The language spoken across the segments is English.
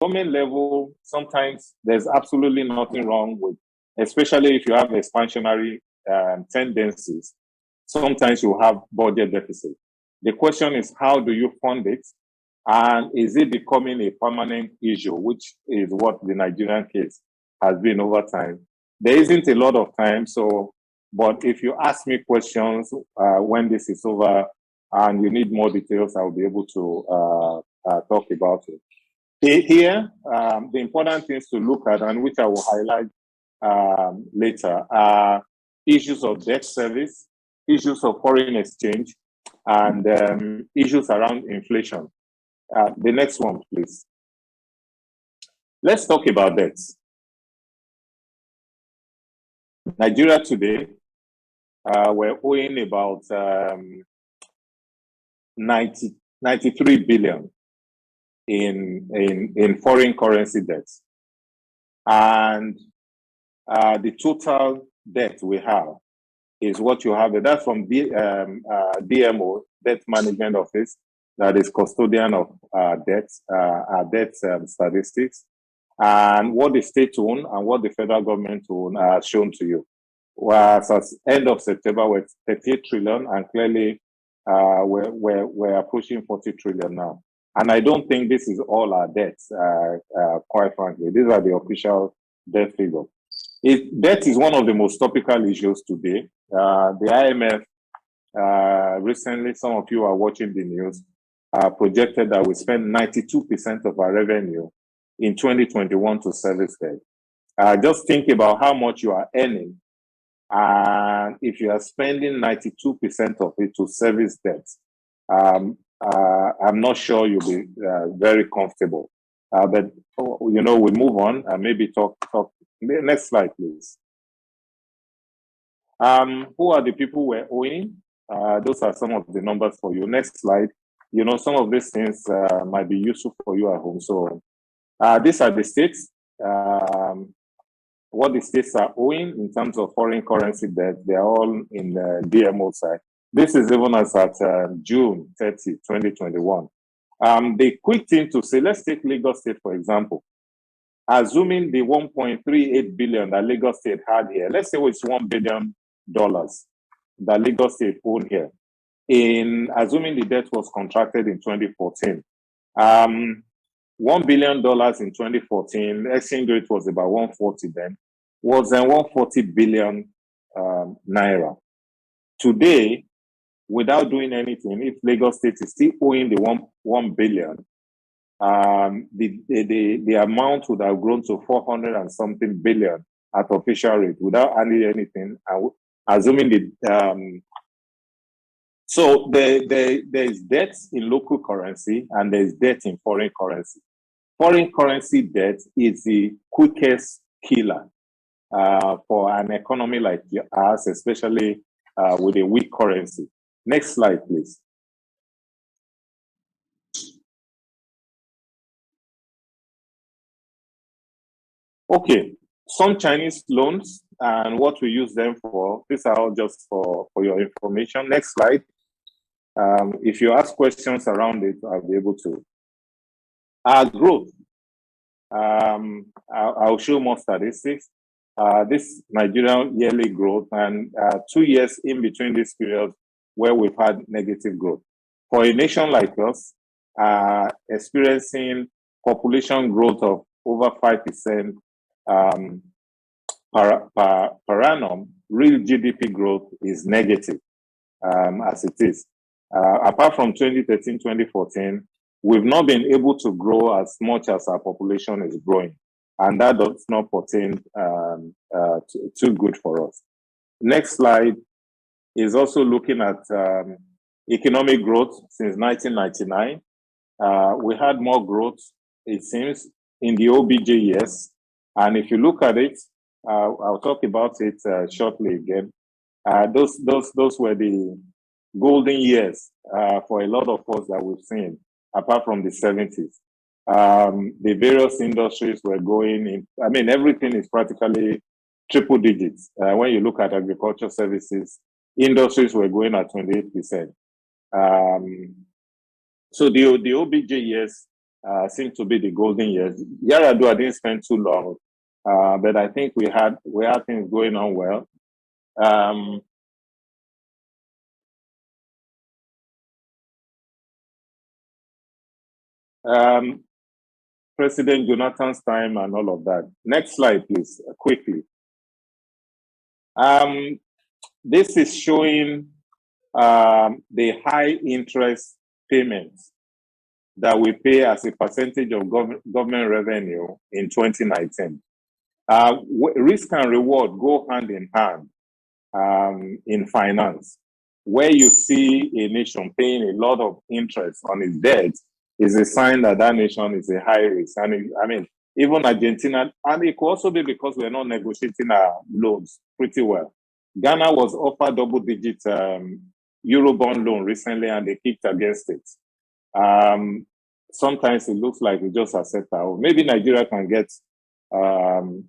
government level, sometimes there's absolutely nothing wrong with, especially if you have expansionary tendencies, sometimes you have budget deficit. The question is, how do you fund it? And is it becoming a permanent issue, which is what the Nigerian case has been over time? There isn't a lot of time, but if you ask me questions when this is over and you need more details, I'll be able to talk about it. Here, the important things to look at, and which I will highlight later, are issues of debt service, issues of foreign exchange, and issues around inflation. The next one, please. Let's talk about debts. Nigeria today, we're owing about 93 billion in foreign currency debts. And the total debt we have is what you have. That's from DMO, Debt Management Office, that is custodian of debts, debt statistics, and what the state own and what the federal government own are shown to you. Whereas at end of September, we're 38 trillion, and clearly we're approaching 40 trillion now. And I don't think this is all our debts, quite frankly. These are the official debt figure. Debt is one of the most topical issues today. The IMF, recently, some of you are watching the news, projected that we spend 92% of our revenue in 2021 to service debt. Just think about how much you are earning, and if you are spending 92% of it to service debt, I'm not sure you'll be very comfortable. But we move on and maybe talk. Next slide, please. Who are the people we're owing? Those are some of the numbers for you. Next slide. Some of these things might be useful for you at home. So these are the states. What the states are owing in terms of foreign currency debt, they're all in the DMO side. This is even as at June 30, 2021. The quick thing to say, let's take Lagos State, for example. Assuming the 1.38 billion that Lagos State had here, let's say it's $1 billion that Lagos State owned here. Assuming the debt was contracted in 2014, $1 billion in 2014, exchange rate was about 140 then, was then 140 billion naira. Today, without doing anything, if Lagos State is still owing the 1 billion, the amount would have grown to 400 and something billion at official rate without adding anything. Assuming so there's debt in local currency and there's debt in foreign currency. Foreign currency debt is the quickest killer for an economy like ours, especially with a weak currency. Next slide, please. Okay, some Chinese loans and what we use them for. These are all just for your information. Next slide. If you ask questions around it, I'll be able to. Our growth. I'll show more statistics. This Nigerian yearly growth and 2 years in between this period where we've had negative growth. For a nation like us, experiencing population growth of over 5% per annum, real GDP growth is negative as it is. Apart from 2013, 2014, we've not been able to grow as much as our population is growing. And that does not portend too good for us. Next slide is also looking at economic growth since 1999. We had more growth, it seems, in the OBJ years. And if you look at it, I'll talk about it shortly again. Those were the golden years for a lot of us that we've seen, apart from the 70s. The various industries were going in. I mean, everything is practically triple digits. When you look at agriculture services, industries were going at 28%. So the OBJ years seemed to be the golden years. Yaradua didn't spend too long, but I think we had things going on well. President Jonathan's time and all of that. Next slide, please, quickly. This is showing the high interest payments that we pay as a percentage of government revenue in 2019. Risk and reward go hand in hand in finance. Where you see a nation paying a lot of interest on its debt is a sign that that nation is a high risk. And I mean, even Argentina, and it could also be because we're not negotiating our loans pretty well. Ghana was offered double-digit Eurobond loan recently, and they kicked against it. Sometimes it looks like we just accept that. Maybe Nigeria can get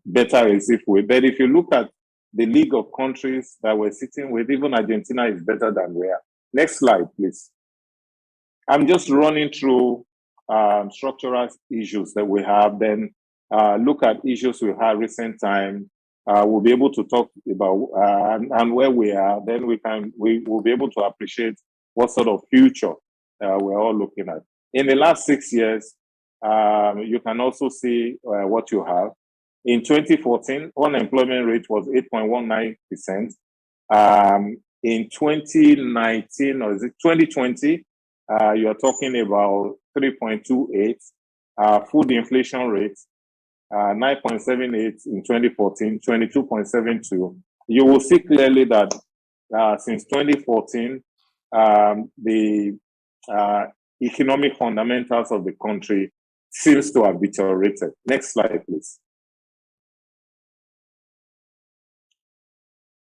better rates if we. But if you look at the league of countries that we're sitting with, even Argentina is better than we are. Next slide, please. I'm just running through structural issues that we have, then look at issues we had recent time. We'll be able to talk about and where we are. Then we will be able to appreciate what sort of future we're all looking at. In the last 6 years, you can also see what you have. In 2014, unemployment rate was 8.19%. In 2019, or is it 2020, you're talking about 3.28. Food inflation rate, 9.78 in 2014, 22.72. You will see clearly that since 2014, the economic fundamentals of the country seems to have deteriorated. Next slide, please.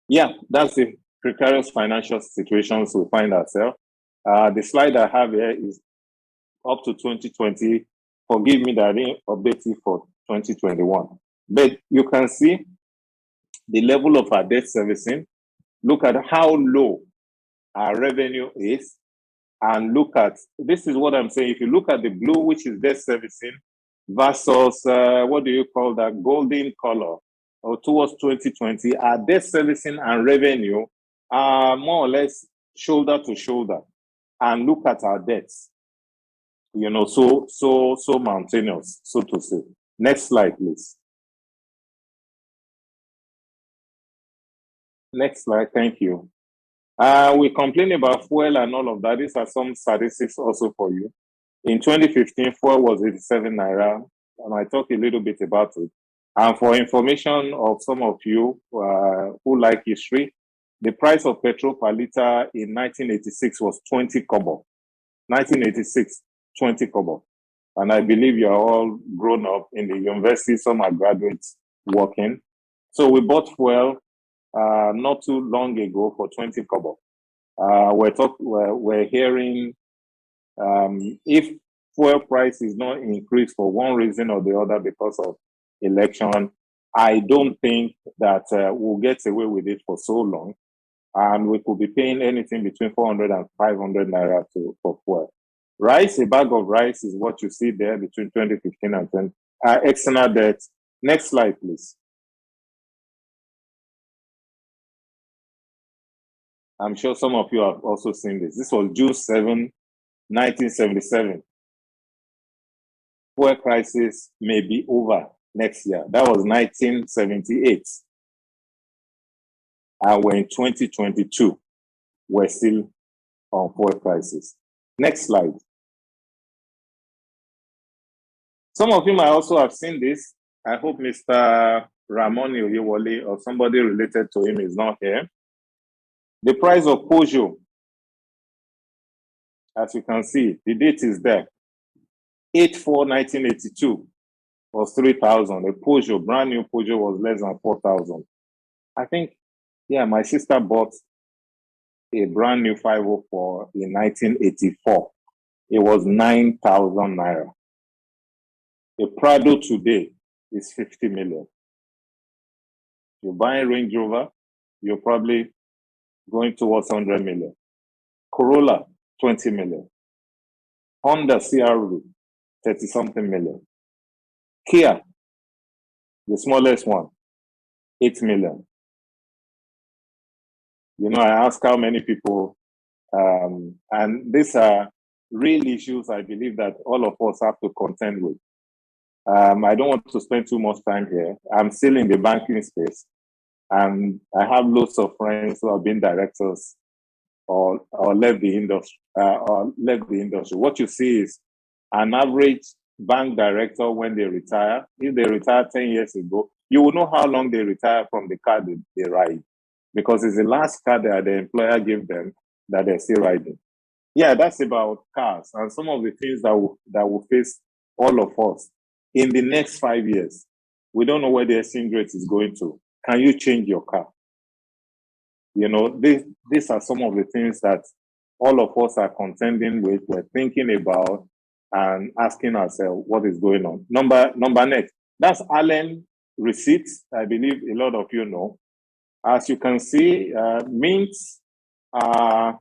Yeah, that's the precarious financial situations we find ourselves. The slide I have here is up to 2020. Forgive me that I didn't update it for 2021. But you can see the level of our debt servicing. Look at how low our revenue is. And look at, this is what I'm saying. If you look at the blue, which is debt servicing, versus, what do you call that, golden color, or towards 2020, our debt servicing and revenue are more or less shoulder to shoulder. And look at our debts, you know, so mountainous, so to say. Next slide, please. Next slide, thank you. We complain about fuel and all of that. These are some statistics also for you. In 2015, fuel was 87 naira, and I talked a little bit about it. And for information of some of you who like history, the price of petrol per liter in 1986 was 20 kobo. 1986, 20 kobo. And I believe you're all grown up in the university, some are graduates working. So we bought fuel not too long ago for 20 kobo. We're hearing if fuel price is not increased for one reason or the other because of election, I don't think that we'll get away with it for so long. And we could be paying anything between 400 and 500 naira for fuel. Rice, a bag of rice is what you see there between 2015 and 20. External debt. Next slide, please. I'm sure some of you have also seen this. This was June 7, 1977. Fuel crisis may be over next year. That was 1978. And we're in 2022. We're still on fuel crisis. Next slide. Some of you might also have seen this. I hope Mr. Ramoni Oyewole or somebody related to him is not here. The price of Peugeot, as you can see, the date is there. 8/4/1982 was 3,000. A Peugeot, brand new Peugeot, was less than 4,000. I think, yeah, my sister bought a brand new 504 in 1984. It was 9,000 naira. A Prado today is 50 million. You're buying Range Rover, you're probably going towards 100 million. Corolla, 20 million. Honda CR-V, 30-something million. Kia, the smallest one, 8 million. You know, I ask how many people, and these are real issues I believe that all of us have to contend with. I don't want to spend too much time here. I'm still in the banking space, and I have lots of friends who have been directors or left the industry. What you see is an average bank director when they retire. If they retired 10 years ago, you will know how long they retire from the car they ride, because it's the last car that the employer gave them that they're still riding. Yeah, that's about cars and some of the things that will face all of us in the next 5 years. We don't know where the exchange rate is going to. Can you change your car? You know, these are some of the things that all of us are contending with, we're thinking about and asking ourselves what is going on. Number next, that's Allen receipts. I believe a lot of you know. As you can see, mints are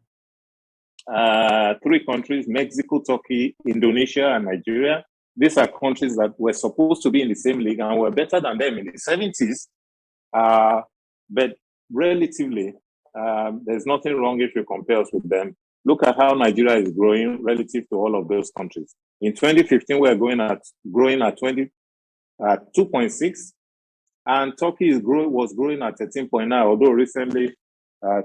3 countries: Mexico, Turkey, Indonesia, and Nigeria. These are countries that were supposed to be in the same league and were better than them in the 70s. But relatively, there's nothing wrong if you compare us with them. Look at how Nigeria is growing relative to all of those countries. In 2015, we are growing at 2.6, and Turkey was growing at 13.9. Although recently,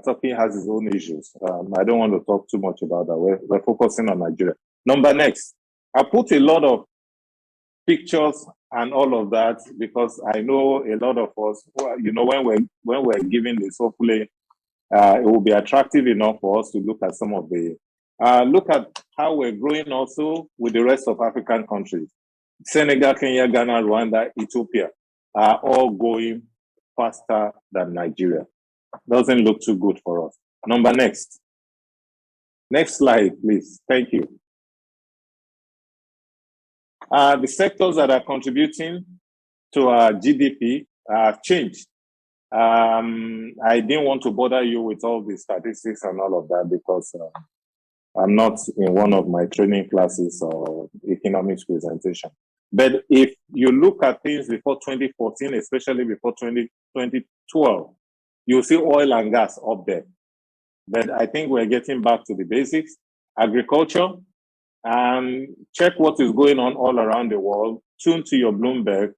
Turkey has its own issues. I don't want to talk too much about that. We're focusing on Nigeria. Next, I put a lot of pictures and all of that because I know a lot of us, you know, when we're giving this, hopefully it will be attractive enough for us to look at some of the, look at how we're growing also with the rest of African countries. Senegal, Kenya, Ghana, Rwanda, Ethiopia are all going faster than Nigeria. Doesn't look too good for us. Next slide, please. Thank you. The sectors that are contributing to our GDP changed. I didn't want to bother you with all the statistics and all of that because I'm not in one of my training classes or economics presentation. But if you look at things before 2014, especially before 2012, you'll see oil and gas up there. But I think we're getting back to the basics. Agriculture, check what is going on all around the world. Tune to your Bloomberg.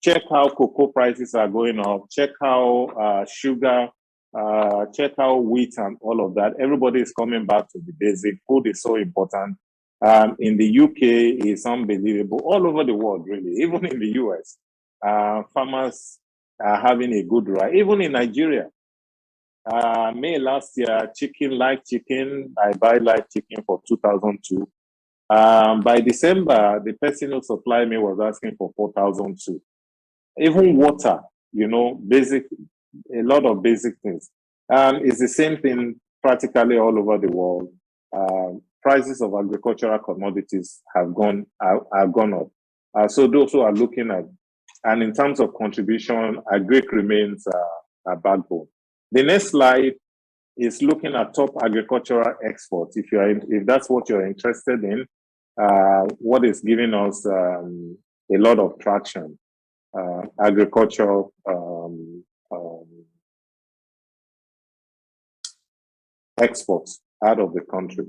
Check how cocoa prices are going up. Check how sugar, check how wheat and all of that. Everybody is coming back to the basic. Food is so important. In the UK, it's unbelievable. All over the world, really. Even in the US, farmers are having a good ride. Even in Nigeria. May last year, live chicken, I buy live chicken for 2002. By December, the person who supplied me was asking for 4,002. Even water, you know, a lot of basic things. It's the same thing practically all over the world. Prices of agricultural commodities have gone up. So those who are looking at, and in terms of contribution, agric remains a backbone. The next slide is looking at top agricultural exports. If that's what you're interested in, what is giving us a lot of traction, agricultural exports out of the country.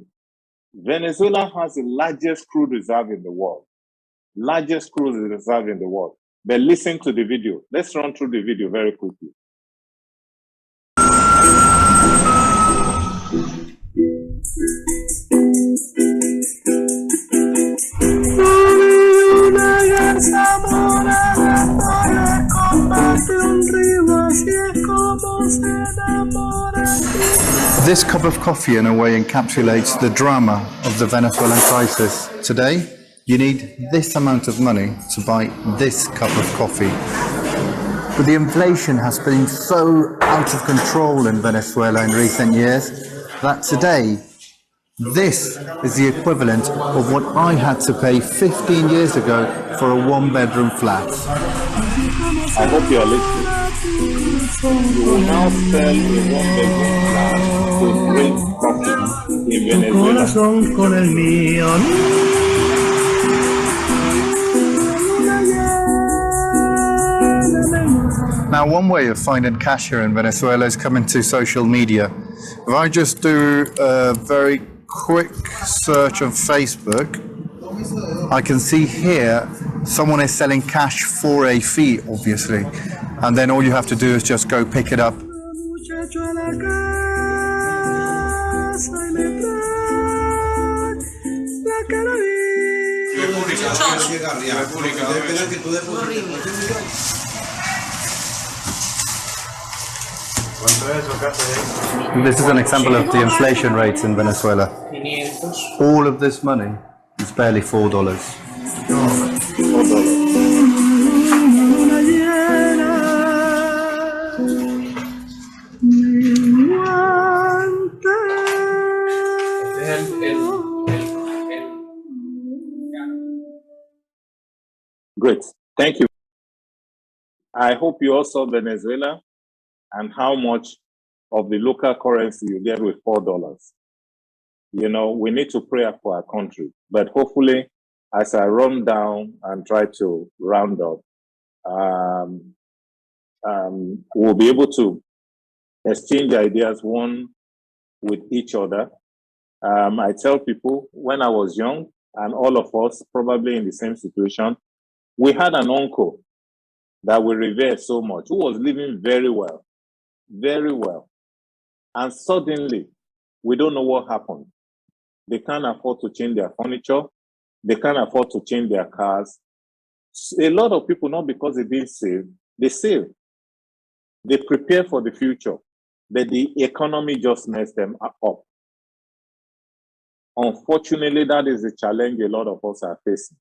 Venezuela has the largest crude reserve in the world. Largest crude reserve in the world. But listen to the video. Let's run through the video very quickly. This cup of coffee in a way encapsulates the drama of the Venezuelan crisis. Today, you need this amount of money to buy this cup of coffee. But the inflation has been so out of control in Venezuela in recent years that today, this is the equivalent of what I had to pay 15 years ago for a one-bedroom flat. I hope you are listening. You will now sell a one-bedroom flat to drink coffee in Venezuela. Now, one way of finding cash here in Venezuela is coming to social media. If I just do a very quick search on Facebook, I can see here someone is selling cash for a fee, obviously. And then all you have to do is just go pick it up. This is an example of the inflation rates in Venezuela. All of this money is barely $4. Great. Thank you. I hope you all saw Venezuela and how much of the local currency you get with $4. You know, we need to pray for our country, but hopefully, as I run down and try to round up, we'll be able to exchange ideas one with each other. I tell people when I was young, and all of us probably in the same situation, we had an uncle that we revered so much, who was living very well, very well. And suddenly, we don't know what happened. They can't afford to change their furniture. They can't afford to change their cars. A lot of people, not because they didn't save, they save. They prepare for the future, but the economy just messed them up. Unfortunately, that is a challenge a lot of us are facing,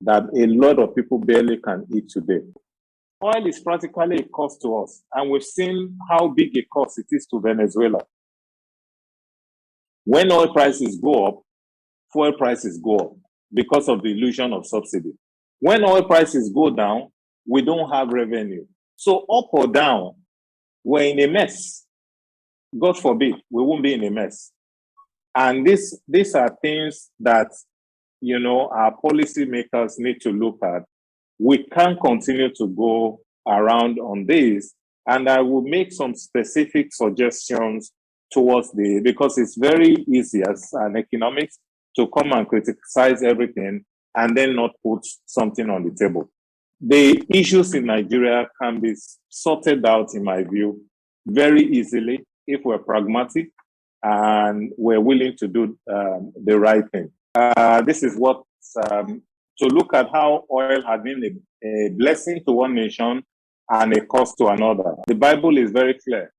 that a lot of people barely can eat today. Oil is practically a cost to us, and we've seen how big a cost it is to Venezuela. When oil prices go up, fuel prices go up because of the illusion of subsidy. When oil prices go down, we don't have revenue. So up or down, we're in a mess. God forbid, we won't be in a mess. And these are things that, you know, our policymakers need to look at. We can't continue to go around on this, and I will make some specific suggestions towards because it's very easy as an economics to come and criticize everything and then not put something on the table. The issues in Nigeria can be sorted out, in my view, very easily if we're pragmatic and we're willing to do the right thing. This is what, to look at how oil has been a blessing to one nation and a cost to another. The Bible is very clear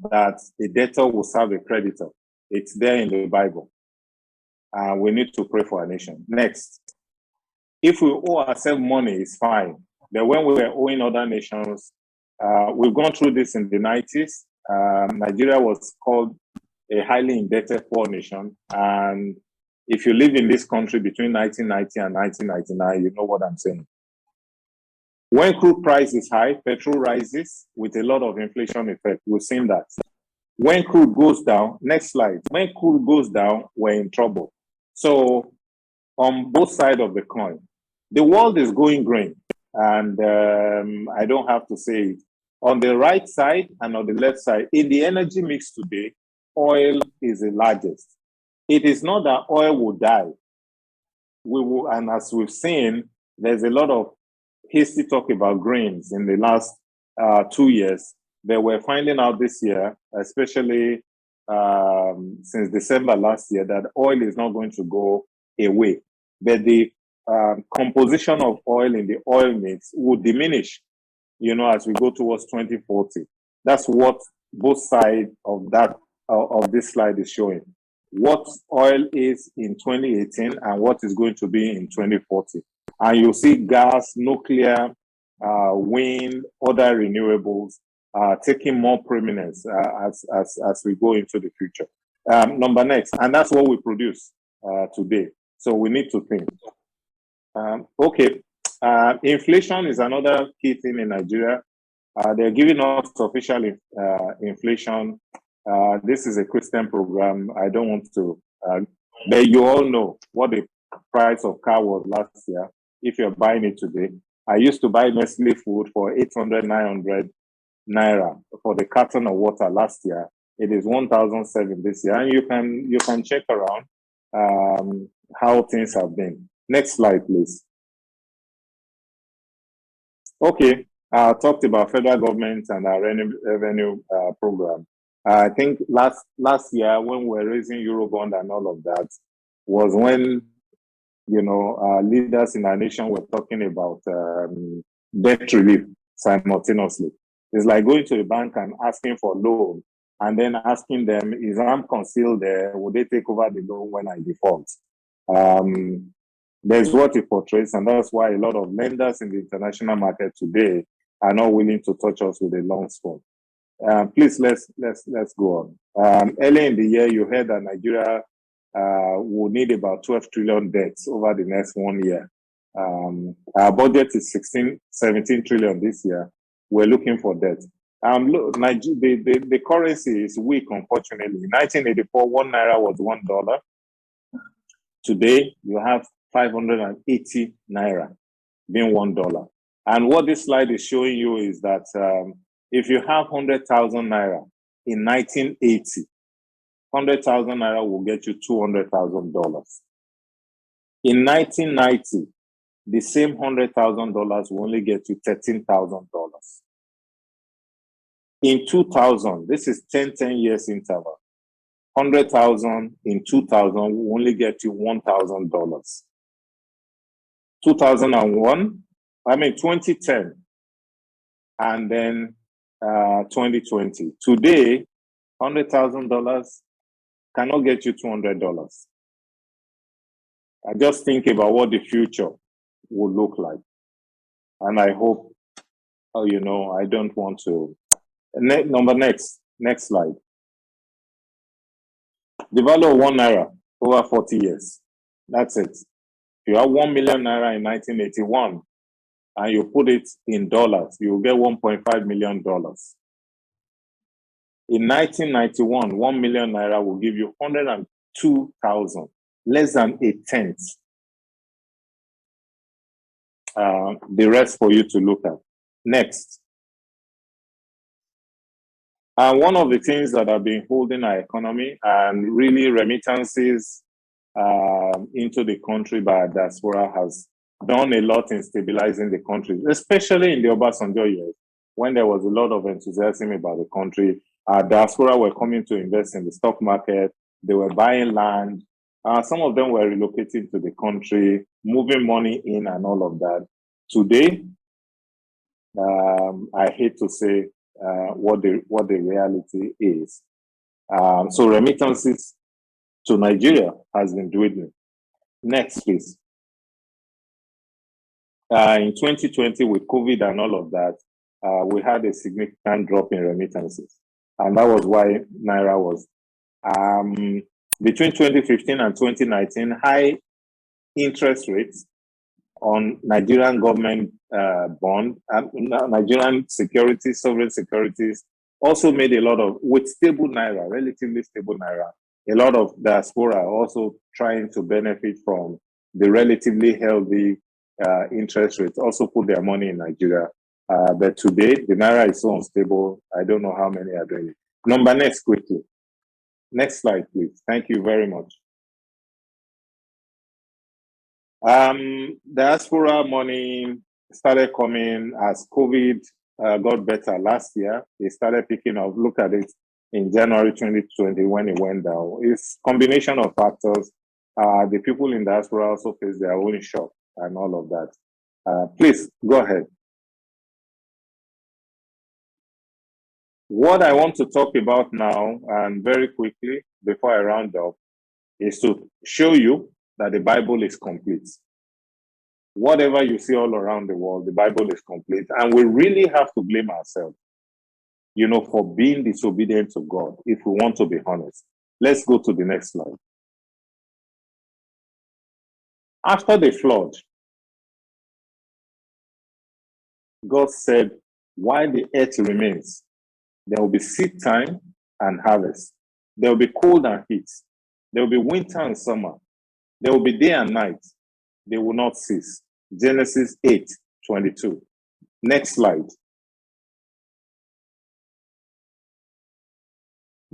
that a debtor will serve a creditor. It's there in the Bible. We need to pray for our nation. Next, if we owe ourselves money, it's fine. But when we were owing other nations, we've gone through this in the 90s. Nigeria was called a highly indebted poor nation. And if you live in this country between 1990 and 1999, you know what I'm saying. When crude price is high, petrol rises with a lot of inflation effect. We've seen that. When crude goes down, next slide. When crude goes down, we're in trouble. So on both sides of the coin, the world is going green. And I don't have to say it. On the right side and on the left side, in the energy mix today, oil is the largest. It is not that oil will die. We will, and as we've seen, there's a lot of hasty talk about grains in the last 2 years. They were finding out this year, especially since December last year, that oil is not going to go away. But the composition of oil in the oil mix will diminish, you know, as we go towards 2040. That's what both sides of that of this slide is showing. What oil is in 2018 and what is going to be in 2040. And you'll see gas, nuclear, wind, other renewables taking more prominence as we go into the future. Number next, and that's what we produce today. So we need to think. Inflation is another key thing in Nigeria. They're giving us official inflation. This is a Christian program. I don't want to, but you all know what the price of car was last year. If you're buying it today, I used to buy Nestle food for 800, 900 naira for the carton of water last year. It is 1,007 this year, and you can check around how things have been. Next slide, please. Okay, I talked about federal government and our revenue program. I think last year when we were raising Eurobond and all of that was when leaders in our nation were talking about debt relief simultaneously. It's like going to the bank and asking for loan and then asking them, is I'm concealed there? Will they take over the loan when I default? There's what it portrays, and that's why a lot of lenders in the international market today are not willing to touch us with a long spoon. Please, let's go on. Early in the year, you heard that Nigeria will need about 12 trillion debts over the next 1 year. Our budget is 17 trillion this year. We're looking for debt. Look, the currency is weak, unfortunately. In 1984, 1 naira was $1. Today, you have 580 naira being $1. And what this slide is showing you is that if you have 100,000 naira in 1980, 100,000 naira will get you $200,000. In 1990, the same $100,000 will only get you $13,000. In 2000, this is 10 years interval. 100,000 in 2000 will only get you $1,000. 2010, and then 2020. Today, $100,000 cannot get you $200. I just think about what the future will look like. And I hope, I don't want to. Next slide. The value of 1 naira over 40 years. That's it. If you have 1 million naira in 1981 and you put it in dollars, you will get $1.5 million. In 1991, 1 million naira will give you 102,000, less than a tenth. The rest for you to look at. Next. One of the things that have been holding our economy and really remittances into the country by diaspora has done a lot in stabilizing the country, especially in the Obasanjo years, when there was a lot of enthusiasm about the country. Diaspora were coming to invest in the stock market. They were buying land. Some of them were relocating to the country, moving money in and all of that. Today, I hate to say what the reality is. So remittances to Nigeria has been dwindling. Next, please. In 2020, with COVID and all of that, we had a significant drop in remittances. And that was why Naira was, between 2015 and 2019, high interest rates on Nigerian government bond, Nigerian securities, sovereign securities, also made a lot of, with stable Naira, relatively stable Naira, a lot of diaspora also trying to benefit from the relatively healthy interest rates, also put their money in Nigeria. But today, the Naira is so unstable, I don't know how many are doing it. Next, quickly. Next slide, please. Thank you very much. Diaspora money started coming as COVID got better last year. It started picking up. Look at it in January 2020 when it went down. It's a combination of factors. The people in diaspora also face their own shock and all of that. Please, go ahead. What I want to talk about now, and very quickly, before I round up, is to show you that the Bible is complete. Whatever you see all around the world, the Bible is complete. And we really have to blame ourselves, for being disobedient to God, if we want to be honest. Let's go to the next slide. After the flood, God said, while the earth remains, there will be seed time and harvest. There will be cold and heat. There will be winter and summer. There will be day and night. They will not cease. Genesis 8, 22. Next slide.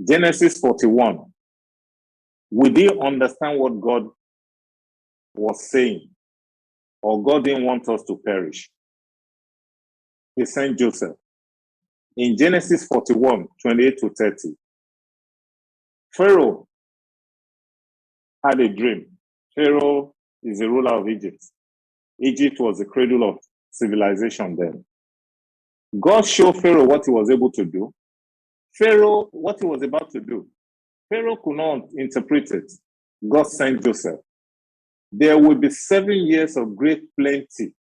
Genesis 41. We didn't understand what God was saying, or God didn't want us to perish. He sent Joseph. In Genesis 41, 28 to 30, Pharaoh had a dream. Pharaoh is the ruler of Egypt. Egypt was the cradle of civilization then. God showed Pharaoh what he was able to do. Pharaoh, what he was about to do. Pharaoh could not interpret it. God sent Joseph. There will be 7 years of great plenty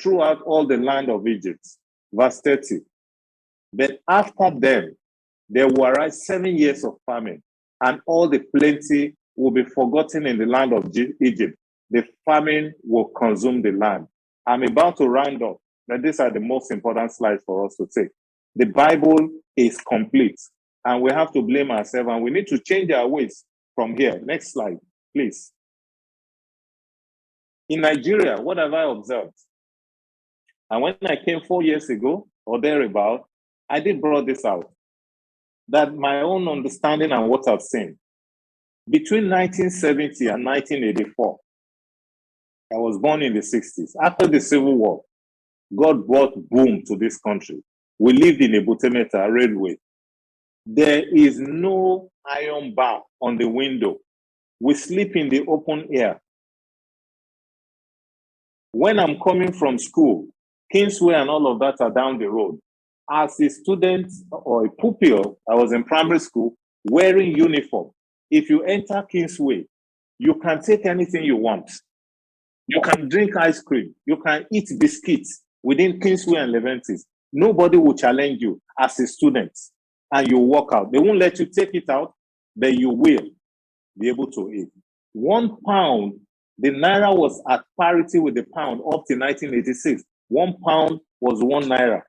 throughout all the land of Egypt. Verse 30. Then after them, there will arise 7 years of famine, and all the plenty will be forgotten in the land of Egypt. The famine will consume the land. I'm about to round up, but these are the most important slides for us to take. The Bible is complete, and we have to blame ourselves, and we need to change our ways from here. Next slide, please. In Nigeria, what have I observed? And when I came 4 years ago, or thereabout, I did brought this out, that my own understanding and what I've seen. Between 1970 and 1984, I was born in the 60s. After the Civil War, God brought boom to this country. We lived in a Butemeta railway. There is no iron bar on the window. We sleep in the open air. When I'm coming from school, Kingsway and all of that are down the road. As a student or a pupil, I was in primary school, wearing uniform. If you enter Kingsway, you can take anything you want. You can drink ice cream. You can eat biscuits within Kingsway and Leventis. Nobody will challenge you as a student, and you walk out. They won't let you take it out, but you will be able to eat. £1, the naira was at parity with the pound up to 1986. £1 was £1.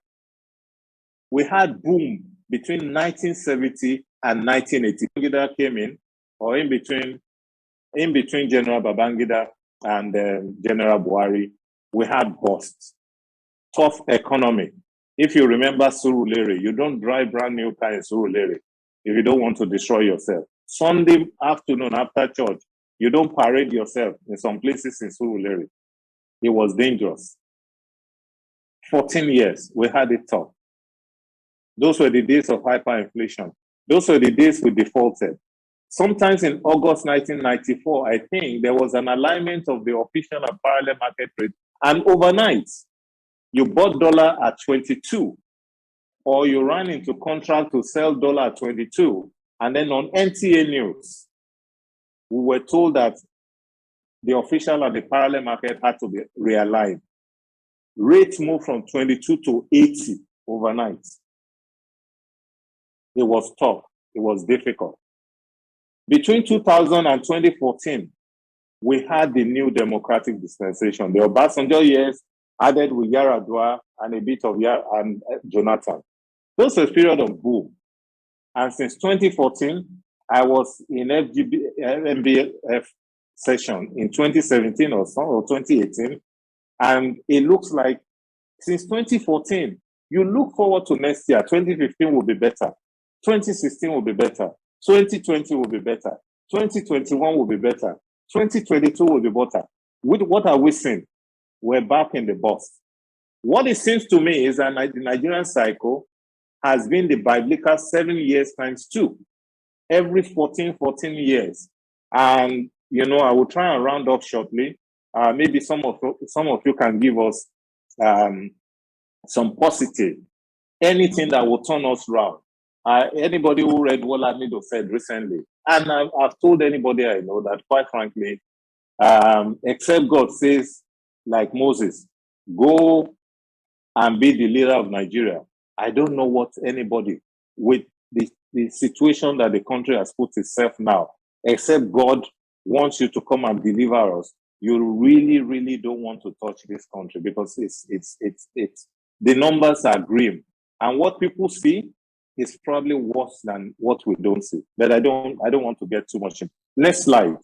We had boom between 1970 and 1980. Babangida came in, or in between General Babangida and General Buhari, we had busts. Tough economy. If you remember Surulere, you don't drive brand new car in Surulere if you don't want to destroy yourself. Sunday afternoon after church, you don't parade yourself in some places in Surulere. It was dangerous. 14 years, we had it tough. Those were the days of hyperinflation. Those were the days we defaulted. Sometimes in August 1994, I think there was an alignment of the official and parallel market rate. And overnight, you bought dollar at 22, or you ran into contract to sell dollar at 22. And then on NTA News, we were told that the official and the parallel market had to be realigned. Rates moved from 22 to 80 overnight. It was tough. It was difficult. Between 2000 and 2014, we had the new democratic dispensation. The Obasanjo years added with Yaradua and a bit of Jonathan. Those were a period of boom. And since 2014, I was in MBF session in 2017 or so, or 2018. And it looks like since 2014, you look forward to next year. 2015 will be better. 2016 will be better. 2020 will be better. 2021 will be better. 2022 will be better. With what are we seeing? We're back in the bus. What it seems to me is that the Nigerian cycle has been the biblical 7 years times 2. Every 14 years. And, you know, I will try and round up shortly. Maybe some of you can give us some positive, anything that will turn us round. Anybody who read what Lamido said recently, and I've told anybody I know that, quite frankly, except God says, like Moses, go and be the leader of Nigeria. I don't know what anybody with the situation that the country has put itself now, except God wants you to come and deliver us. You really, really don't want to touch this country because it's the numbers are grim, and what people see is probably worse than what we don't see. But I don't want to get too much in. Next slide.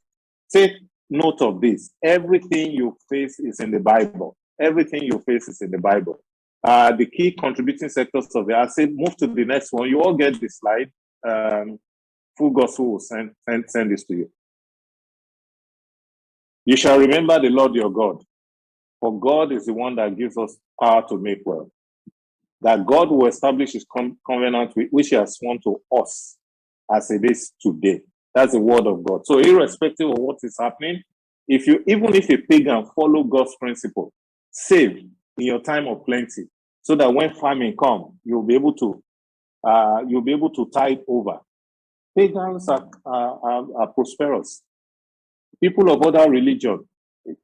Take note of this. Everything you face is in the Bible. Everything you face is in the Bible. The key contributing sectors of it. I say move to the next one. You all get the slide. Full gospel will send this to you. You shall remember the Lord your God, for God is the one that gives us power to make wealth. That God will establish his covenant which he has sworn to us as it is today. That's the word of God. So irrespective of what is happening, even if a pagan follow God's principle, save in your time of plenty, so that when famine comes, you'll be able to tide over. Pagans are prosperous. People of other religion,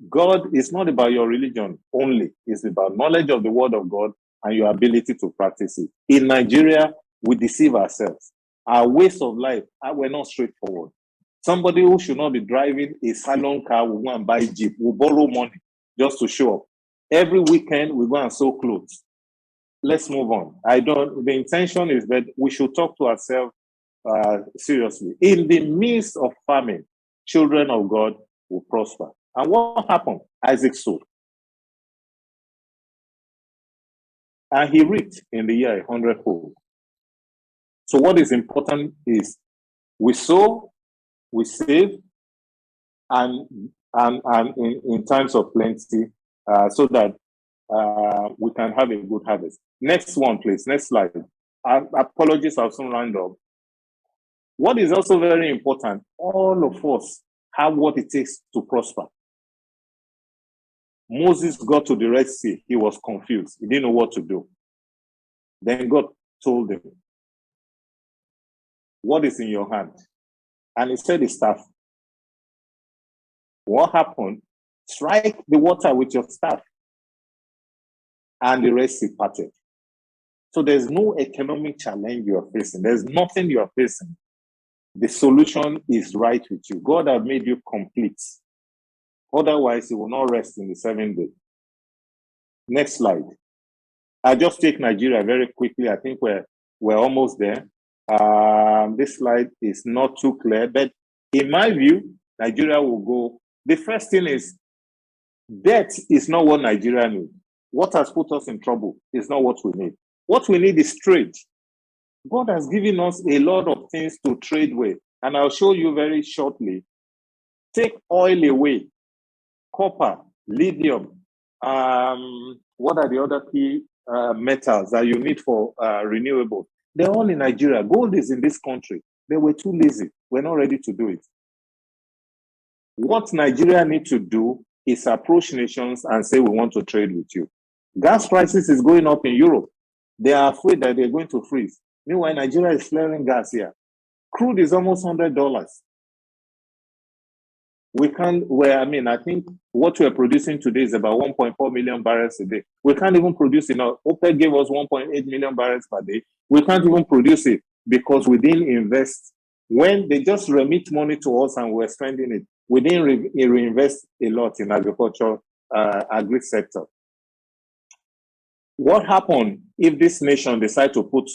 God is not about your religion only. It's about knowledge of the word of God and your ability to practice it. In Nigeria, we deceive ourselves. Our ways of life we're not straightforward. Somebody who should not be driving a salon car will go and buy Jeep, will borrow money just to show up. Every weekend, we go and sew clothes. Let's move on. The intention is that we should talk to ourselves seriously. In the midst of famine, children of God will prosper. And what happened? Isaac sowed. And he reaped in the year 100-fold. So what is important is we sow, we save, and in times of plenty, so that we can have a good harvest. Next one, please. Next slide. Apologies, I'll soon round up. What is also very important, all of us have what it takes to prosper. Moses got to the Red Sea. He was confused. He didn't know what to do. Then God told him, what is in your hand? And he said, the staff. What happened? Strike the water with your staff. And the Red Sea parted. So there's no economic challenge you are facing. There's nothing you are facing. The solution is right with you. God has made you complete. Otherwise, he will not rest in the 7th day. Next slide. I just take Nigeria very quickly. I think we're almost there. This slide is not too clear, but in my view, Nigeria will go. The first thing is, debt is not what Nigeria needs. What has put us in trouble is not what we need. What we need is trade. God has given us a lot of things to trade with, and I'll show you very shortly. Take oil away, copper, lithium. What are the other key metals that you need for renewable? They're all in Nigeria. Gold is in this country. They were too lazy. We're not ready to do it. What Nigeria needs to do is approach nations and say, we want to trade with you. Gas prices is going up in Europe. They are afraid that they're going to freeze. Meanwhile, Nigeria is flaring gas here. Crude is almost $100. I think what we're producing today is about 1.4 million barrels a day. We can't even produce enough. OPEC gave us 1.8 million barrels per day. We can't even produce it because we didn't invest. When they just remit money to us and we're spending it, we didn't reinvest a lot in agriculture, agri sector. What happened if this nation decide to put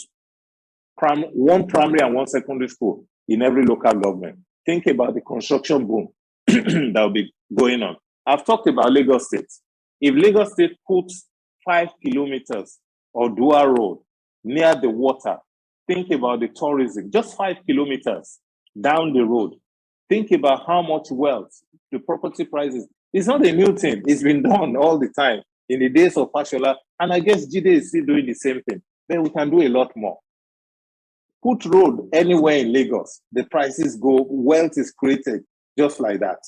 one primary and one secondary school in every local government? Think about the construction boom that will be going on. I've talked about Lagos State. If Lagos State puts 5 kilometers of dual road near the water, think about the tourism, just 5 kilometers down the road. Think about how much wealth, the property prices. It's not a new thing. It's been done all the time in the days of Fashola. And I guess Jide is still doing the same thing. Then we can do a lot more. Put road anywhere in Lagos. The prices go, wealth is created just like that.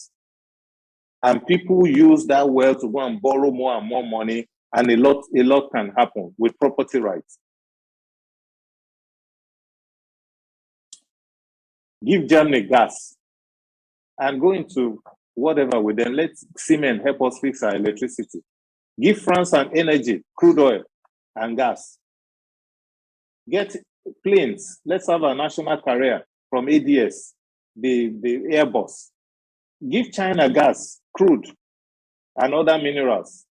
And people use that wealth to go and borrow more and more money. And a lot can happen with property rights. Give Germany gas and go into whatever with them. Let Siemens help us fix our electricity. Give France an energy, crude oil and gas. Get planes. Let's have a national carrier from ADS, the Airbus. Give China gas, crude, and other minerals.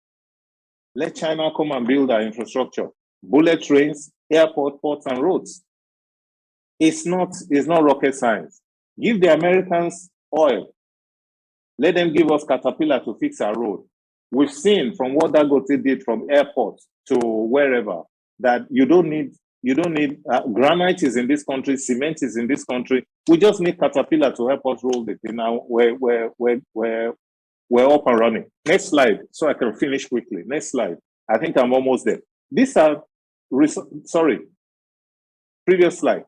Let China come and build our infrastructure. Bullet trains, airport, ports, and roads. It's not rocket science. Give the Americans oil. Let them give us Caterpillar to fix our road. We've seen from what Dangote did from airport to wherever that you don't need granite is in this country, cement is in this country. We just need Caterpillar to help us roll the thing. Now we're up and running. Next slide, so I can finish quickly. Next slide. I think I'm almost there. These are previous slide.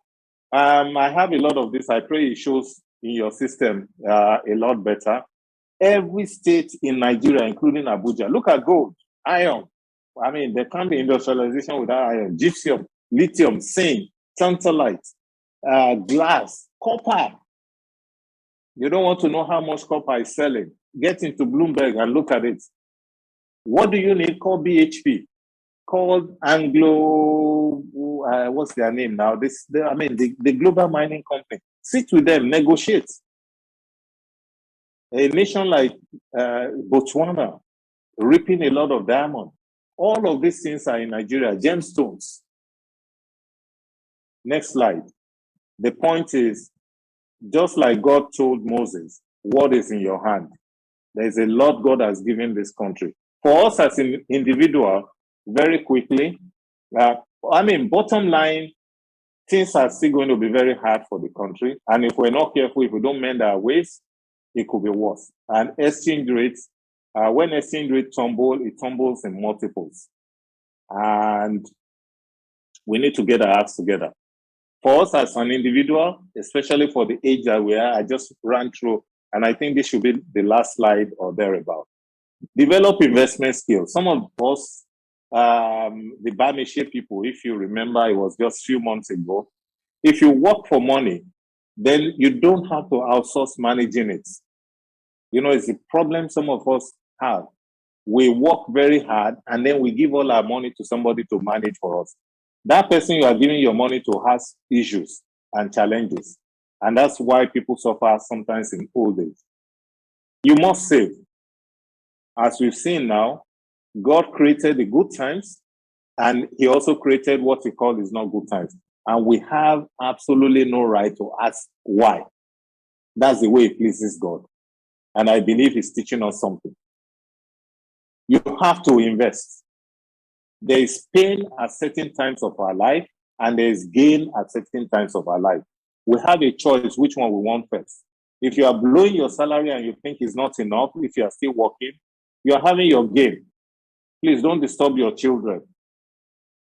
I have a lot of this. I pray it shows in your system a lot better. Every state in Nigeria, including Abuja, look at gold, iron. I mean, there can't be industrialization without iron. Gypsum, lithium, zinc, tantalite, glass, copper. You don't want to know how much copper is selling. Get into Bloomberg and look at it. What do you need? Call BHP. Call Anglo, what's their name now? The global mining company. Sit with them, negotiate. A nation like Botswana, reaping a lot of diamond. All of these things are in Nigeria, gemstones. Next slide. The point is, just like God told Moses, what is in your hand? There's a lot God has given this country. For us as an individual, very quickly, bottom line, things are still going to be very hard for the country. And if we're not careful, if we don't mend our ways, it could be worse. And exchange rates, when exchange rate tumble, it tumbles in multiples. And we need to get our acts together. For us as an individual, especially for the age that we are, I just ran through, and I think this should be the last slide or thereabout. Develop investment skills. Some of us, the Bamishe people, if you remember, it was just a few months ago. If you work for money, then you don't have to outsource managing it. You know, it's a problem some of us have. We work very hard and then we give all our money to somebody to manage for us. That person you are giving your money to has issues and challenges. And that's why people suffer sometimes in old age. You must save. As we've seen now, God created the good times and he also created what he called is not good times. And we have absolutely no right to ask why. That's the way it pleases God. And I believe he's teaching us something. You have to invest. There is pain at certain times of our life, and there is gain at certain times of our life. We have a choice which one we want first. If you are blowing your salary and you think it's not enough, if you are still working, you are having your gain. Please don't disturb your children.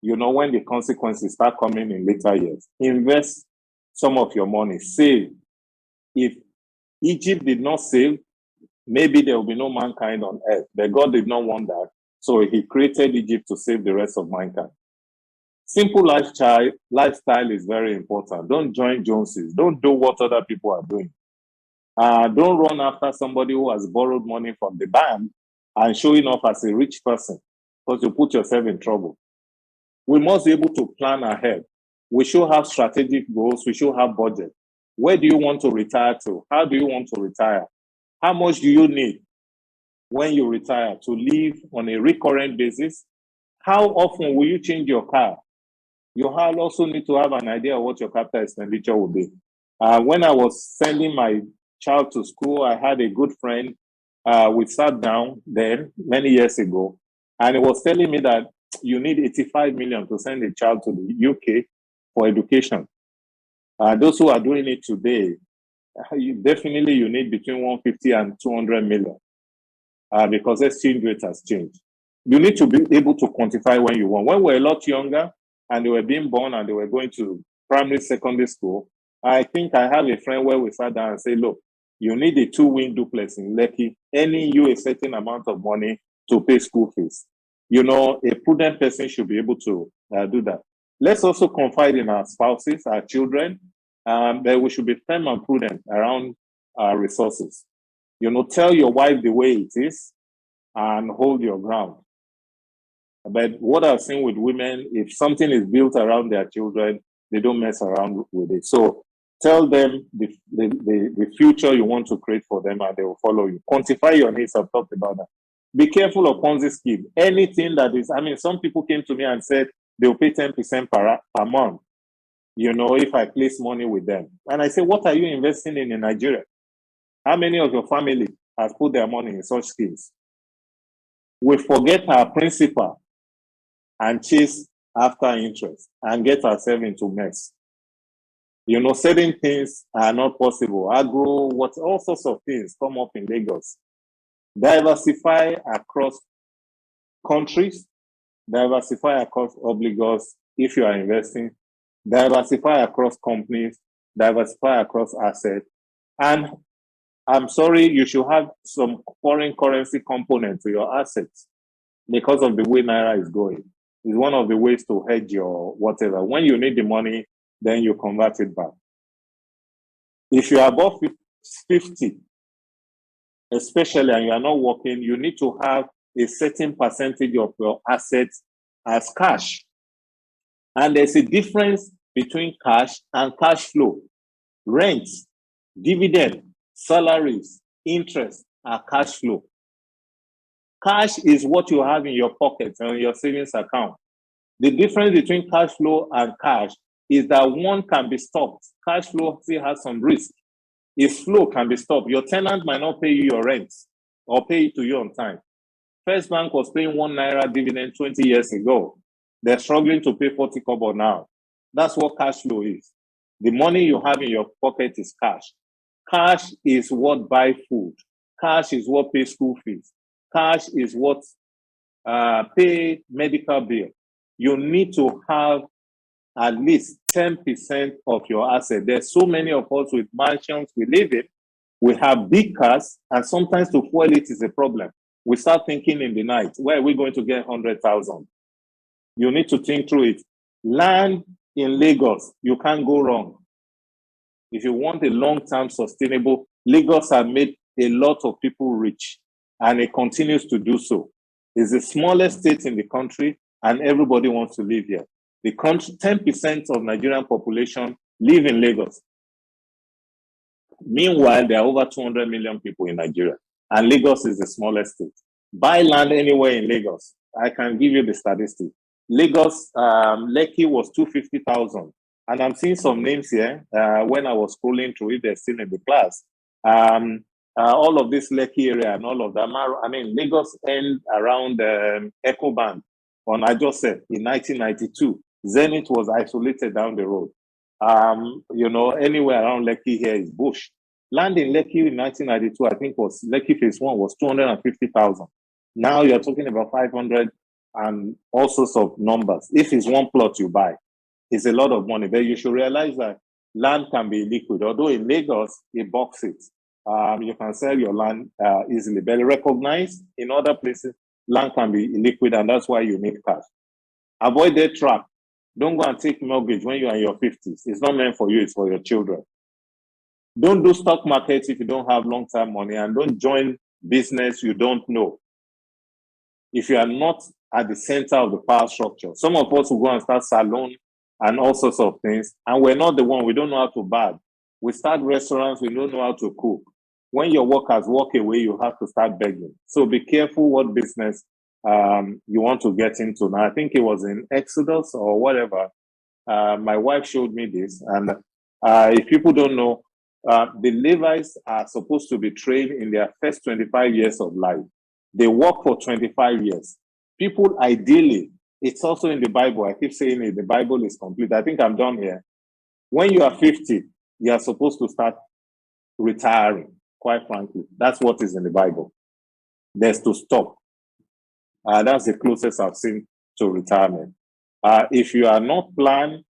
You know when the consequences start coming in later years. Invest some of your money. Save. If Egypt did not save, maybe there will be no mankind on earth. But God did not want that. So he created Egypt to save the rest of mankind. Simple lifestyle is very important. Don't join Joneses. Don't do what other people are doing. Don't run after somebody who has borrowed money from the bank and showing off as a rich person, because you put yourself in trouble. We must be able to plan ahead. We should have strategic goals. We should have budget. Where do you want to retire to? How do you want to retire? How much do you need when you retire to live on a recurrent basis? How often will you change your car? You also need to have an idea of what your capital expenditure will be. When I was sending my child to school, I had a good friend. We sat down then many years ago, and he was telling me that you need 85 million to send a child to the UK for education. Those who are doing it today, you need between 150 and 200 million because exchange rate has changed. You need to be able to quantify when you want. When we're a lot younger and they were being born and they were going to primary, secondary school, I think I have a friend where we sat down and said, look, you need a 2-wing duplex in Lekki, earning you a certain amount of money to pay school fees. You know, a prudent person should be able to do that. Let's also confide in our spouses, our children, that we should be firm and prudent around our resources. You know, tell your wife the way it is and hold your ground. But what I've seen with women, if something is built around their children, they don't mess around with it. So tell them the future you want to create for them and they will follow you. Quantify your needs. I've talked about that. Be careful of Ponzi scheme. Anything that is, some people came to me and said they'll pay 10% per month, you know, if I place money with them. And I say, what are you investing in Nigeria? How many of your family has put their money in such schemes? We forget our principle and chase after interest and get ourselves into mess. You know, certain things are not possible. Agro, what all sorts of things come up in Lagos. Diversify across countries, diversify across obligors if you are investing, diversify across companies, diversify across assets. And I'm sorry, you should have some foreign currency component to your assets because of the way Naira is going. It's one of the ways to hedge your whatever. When you need the money, then you convert it back. If you are above 50, especially, and you are not working, you need to have a certain percentage of your assets as cash. And there's a difference between cash and cash flow. Rent, dividend, salaries, interest are cash flow. Cash is what you have in your pocket and your savings account. The difference between cash flow and cash is that one can be stopped. Cash flow still has some risk. Its flow can be stopped. Your tenant might not pay you your rent or pay it to you on time. First Bank was paying 1 Naira dividend 20 years ago. They're struggling to pay 40 kobo now. That's what cash flow is. The money you have in your pocket is cash. Cash is what buys food. Cash is what pays school fees. Cash is what pay medical bill. You need to have at least 10% of your asset. There's so many of us with mansions we live in. We have big cars, and sometimes to fuel it is a problem. We start thinking in the night, where are we going to get 100,000? You need to think through it. Land in Lagos, you can't go wrong. If you want a long-term sustainable, Lagos has made a lot of people rich, and it continues to do so. It's the smallest state in the country, and everybody wants to live here. The country, 10% of Nigerian population live in Lagos. Meanwhile, there are over 200 million people in Nigeria, and Lagos is the smallest state. Buy land anywhere in Lagos. I can give you the statistic. Lagos, Lekki was 250,000. And I'm seeing some names here when I was scrolling through it, they're still in the class. All of this Lekki area and all of that. I mean, Lagos end around Ecobank on Ajose in 1992. Zenith was isolated down the road. You know, anywhere around Lekki here is bush. Land in Lekki in 1992, I think was Lekki phase 1 was 250,000. Now you're talking about 500 and all sorts of numbers. If it's one plot you buy, it's a lot of money. But you should realize that land can be liquid. Although in Lagos, it box it. You can sell your land easily. But recognize in other places, land can be liquid, and that's why you need cash. Avoid debt trap. Don't go and take mortgage when you are in your 50s. It's not meant for you, it's for your children. Don't do stock markets if you don't have long-term money, and don't join business you don't know if you are not at the center of the power structure. Some of us will go and start salon and all sorts of things, and we're not the one. We don't know how to bag. We start restaurants, we don't know how to cook. When your workers walk away, you have to start begging. So be careful what business you want to get into. Now, I think it was in Exodus or whatever. My wife showed me this, and if people don't know, the Levites are supposed to be trained in their first 25 years of life. They work for 25 years. People, ideally, it's also in the Bible. I keep saying it, the Bible is complete. I think I'm done here. When you are 50, you are supposed to start retiring, quite frankly. That's what is in the Bible. There's to stop. That's the closest I've seen to retirement. If you are not planned,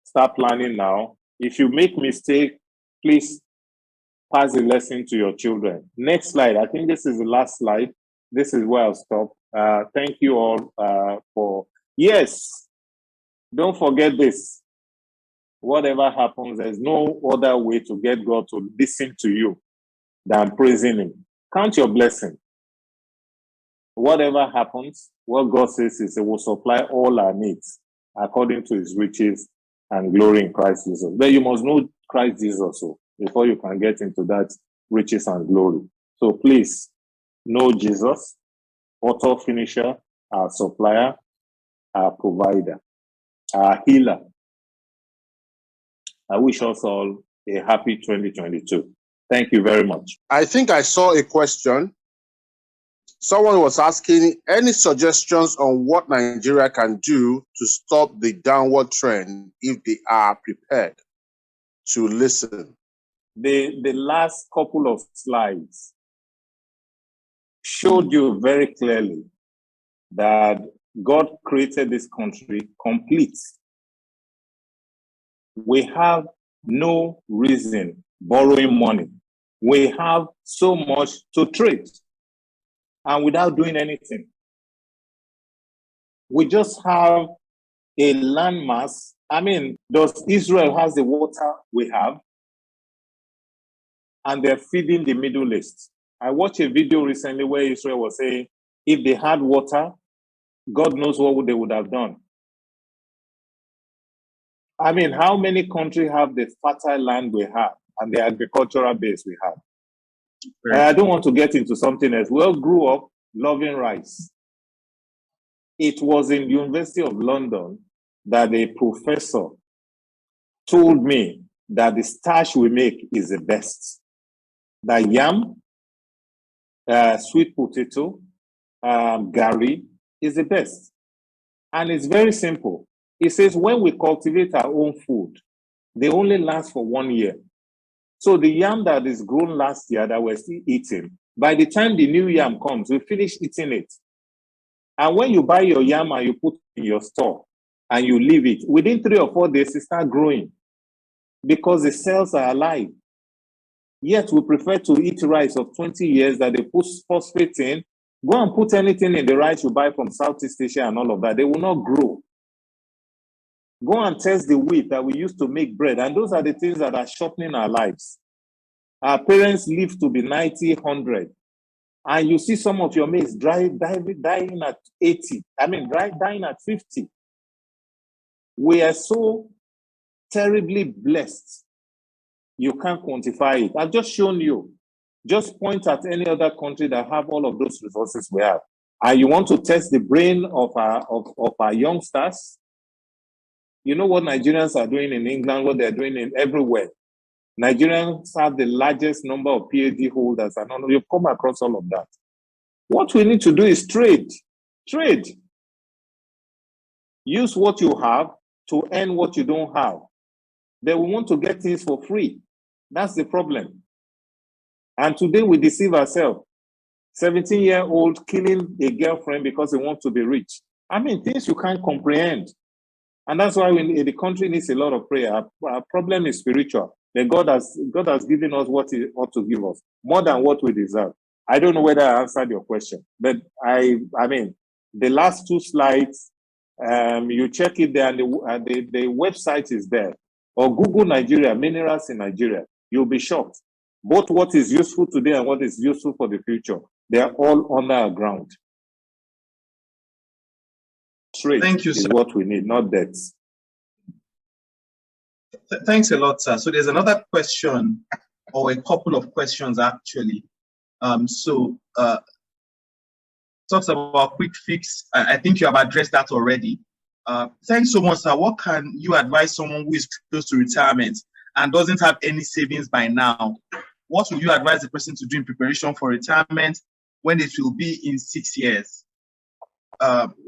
start planning now. If you make mistake, please pass the lesson to your children. Next slide. I think this is the last slide. This is where I'll stop. Thank you all for... Yes, don't forget this. Whatever happens, there's no other way to get God to listen to you than praising Him. Count your blessing. Whatever happens, what God says is He will supply all our needs according to His riches and glory in Christ Jesus. But you must know Christ Jesus before you can get into that riches and glory. So please know Jesus, author, finisher, our supplier, our provider, our healer. I wish us all a happy 2022. Thank you very much. I think I saw a question. Someone was asking any suggestions on what Nigeria can do to stop the downward trend if they are prepared to listen. The last couple of slides showed you very clearly that God created this country complete. We have no reason borrowing money. We have so much to trade, and without doing anything. We just have a landmass. I mean, does Israel has the water we have? And they're feeding the Middle East. I watched a video recently where Israel was saying, if they had water, God knows what they would have done. I mean, how many countries have the fertile land we have and the agricultural base we have? I don't want to get into something else. We all grew up loving rice. It was in the University of London that a professor told me that the starch we make is the best. That yam, sweet potato, gari is the best. And it's very simple. It says when we cultivate our own food, they only last for 1 year. So the yam that is grown last year that we're still eating, by the time the new yam comes, we finish eating it. And when you buy your yam and you put it in your store and you leave it, within 3 or 4 days, it starts growing because the cells are alive. Yet we prefer to eat rice of 20 years that they put phosphate in. Go and put anything in the rice you buy from Southeast Asia and all of that. They will not grow. Go and test the wheat that we used to make bread. And those are the things that are shortening our lives. Our parents live to be 90, 100. And you see some of your mates dying at 80. I mean, dying at 50. We are so terribly blessed. You can't quantify it. I've just shown you. Just point at any other country that have all of those resources we have. And you want to test the brain of our youngsters? You know what Nigerians are doing in England, what they're doing in everywhere. Nigerians have the largest number of PhD holders, and you've come across all of that. What we need to do is trade. Trade. Use what you have to earn what you don't have. They will want to get things for free. That's the problem. And today we deceive ourselves. 17-year-old killing a girlfriend because he wants to be rich. I mean, things you can't comprehend. And that's why the country needs a lot of prayer. Our problem is spiritual. That God has given us what He ought to give us, more than what we deserve. I don't know whether I answered your question, but I mean, the last 2 slides, you check it there, and the website is there. Or Google Nigeria, minerals in Nigeria. You'll be shocked. Both what is useful today and what is useful for the future, they are all under our ground. Trade Thank you, is sir. what we need, not debts. Thanks a lot, sir. So there's another question, or a couple of questions actually. Talks about quick fix. I think you have addressed that already. Thanks so much, sir. What can you advise someone who is close to retirement and doesn't have any savings by now? What would you advise the person to do in preparation for retirement when it will be in 6 years?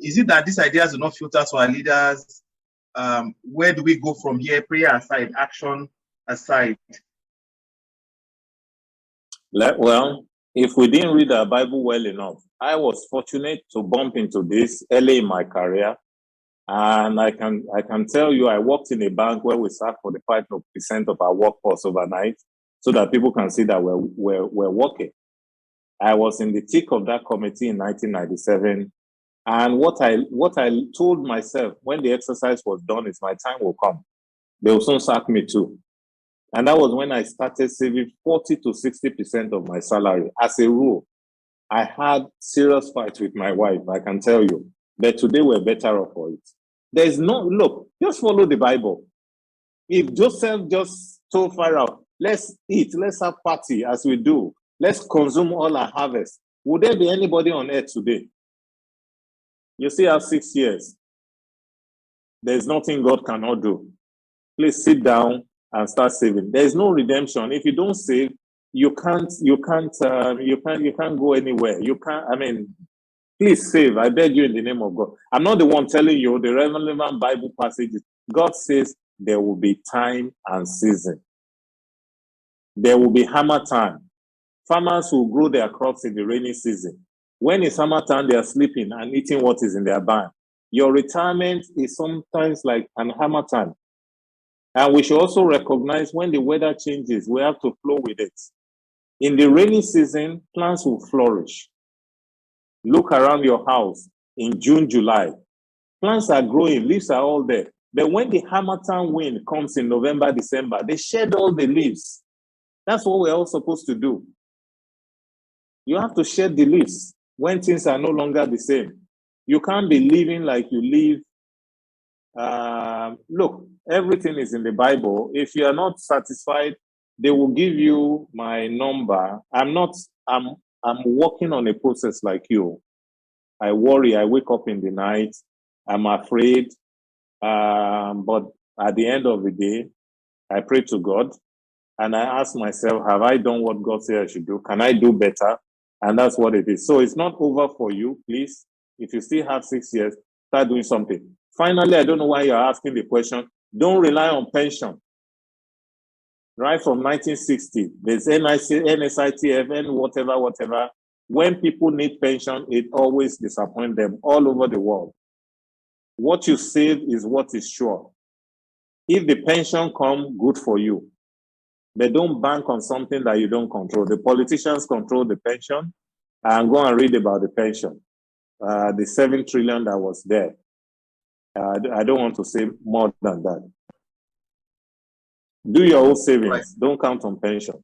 Is it that these ideas do not filter to our leaders? Where do we go from here? Prayer aside, action aside. Well, if we didn't read our Bible well enough, I was fortunate to bump into this early in my career. And I can tell you, I worked in a bank where we sat for the 5% of our workforce overnight so that people can see that we're working. I was in the thick of that committee in 1997. And what I told myself when the exercise was done is my time will come. They will soon sack me too. And that was when I started saving 40 to 60% of my salary. As a rule, I had serious fights with my wife, I can tell you. But today we're better off for it. There's look, just follow the Bible. If Joseph just told Pharaoh, let's eat, let's have party as we do, let's consume all our harvest, would there be anybody on earth today? You still have 6 years. There's nothing God cannot do. Please sit down and start saving. There's no redemption. If you don't save, you can't go anywhere. You can't. I mean, please save. I beg you in the name of God. I'm not the one telling you the relevant Bible passages. God says there will be time and season. There will be hammer time. Farmers will grow their crops in the rainy season. When it's hammer time, they are sleeping and eating what is in their barn. Your retirement is sometimes like an hammer time. And we should also recognize when the weather changes, we have to flow with it. In the rainy season, plants will flourish. Look around your house in June, July. Plants are growing, leaves are all there. But when the Harmattan wind comes in November, December, they shed all the leaves. That's what we're all supposed to do. You have to shed the leaves when things are no longer the same. You can't be living like you live. Look, everything is in the Bible. If you are not satisfied, they will give you my number. I'm working on a process like you. I worry. I wake up in the night. I'm afraid. But at the end of the day, I pray to God and I ask myself, have I done what God said I should do? Can I do better? And that's what it is. So it's not over for you, please. If you still have 6 years, start doing something. Finally, I don't know why you're asking the question. Don't rely on pension. Right from 1960, there's NSITF, whatever. When people need pension, it always disappoints them all over the world. What you save is what is sure. If the pension comes, good for you. But don't bank on something that you don't control. The politicians control the pension. And go and read about the pension. The 7 trillion that was there. I don't want to say more than that. Do your own savings. Right. Don't count on pension.